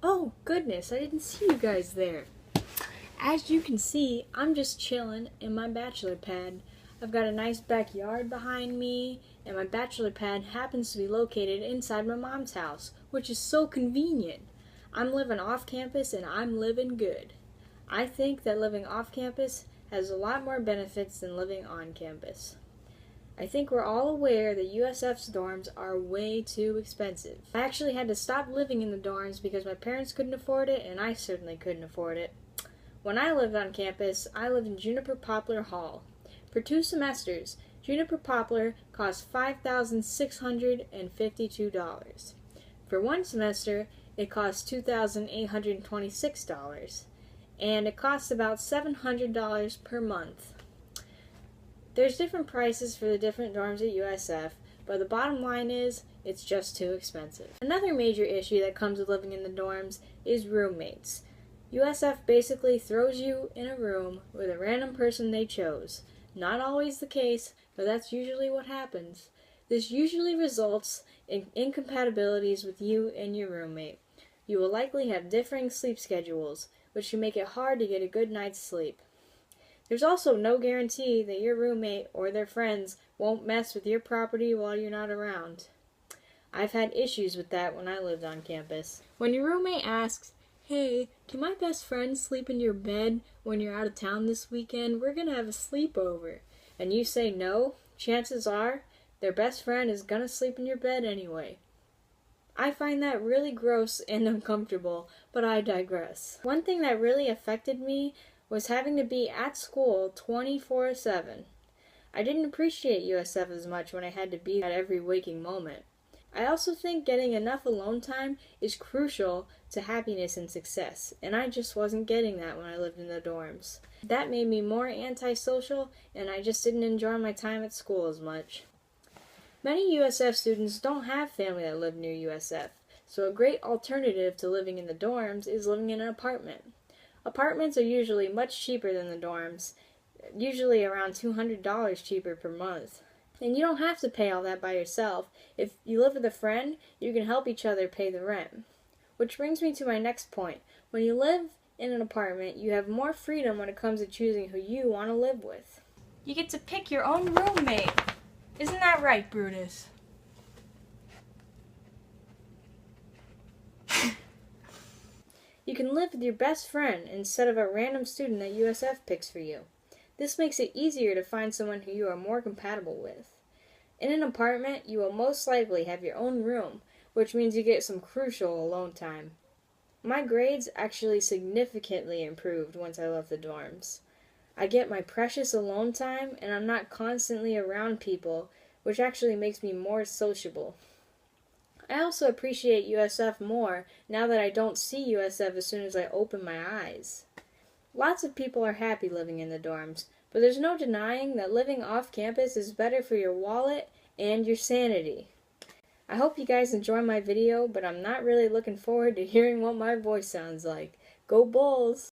Oh, goodness, I didn't see you guys there. As you can see, I'm just chilling in my bachelor pad. I've got a nice backyard behind me, and my bachelor pad happens to be located inside my mom's house, which is so convenient. I'm living off campus and I'm living good. I think that living off campus has a lot more benefits than living on campus. I think we're all aware that USF's dorms are way too expensive. I actually had to stop living in the dorms because my parents couldn't afford it and I certainly couldn't afford it. When I lived on campus, I lived in Juniper Poplar Hall. For 2 semesters, Juniper Poplar cost $5,652. For 1 semester, it cost $2,826, and it costs about $700 per month. There's different prices for the different dorms at USF, but the bottom line is, it's just too expensive. Another major issue that comes with living in the dorms is roommates. USF basically throws you in a room with a random person they chose. Not always the case, but that's usually what happens. This usually results in incompatibilities with you and your roommate. You will likely have differing sleep schedules, which can make it hard to get a good night's sleep. There's also no guarantee that your roommate or their friends won't mess with your property while you're not around. I've had issues with that when I lived on campus. When your roommate asks, "Hey, can my best friend sleep in your bed when you're out of town this weekend? We're gonna have a sleepover." And you say no, chances are their best friend is gonna sleep in your bed anyway. I find that really gross and uncomfortable, but I digress. One thing that really affected me was having to be at school 24/7. I didn't appreciate USF as much when I had to be at every waking moment. I also think getting enough alone time is crucial to happiness and success, and I just wasn't getting that when I lived in the dorms. That made me more antisocial, and I just didn't enjoy my time at school as much. Many USF students don't have family that live near USF, so a great alternative to living in the dorms is living in an apartment. Apartments are usually much cheaper than the dorms, usually around $200 cheaper per month. And you don't have to pay all that by yourself. If you live with a friend, you can help each other pay the rent. Which brings me to my next point. When you live in an apartment, you have more freedom when it comes to choosing who you want to live with. You get to pick your own roommate. Isn't that right, Brutus? You can live with your best friend instead of a random student that USF picks for you. This makes it easier to find someone who you are more compatible with. In an apartment, you will most likely have your own room, which means you get some crucial alone time. My grades actually significantly improved once I left the dorms. I get my precious alone time, and I'm not constantly around people, which actually makes me more sociable. I also appreciate USF more now that I don't see USF as soon as I open my eyes. Lots of people are happy living in the dorms, but there's no denying that living off campus is better for your wallet and your sanity. I hope you guys enjoy my video, but I'm not really looking forward to hearing what my voice sounds like. Go Bulls!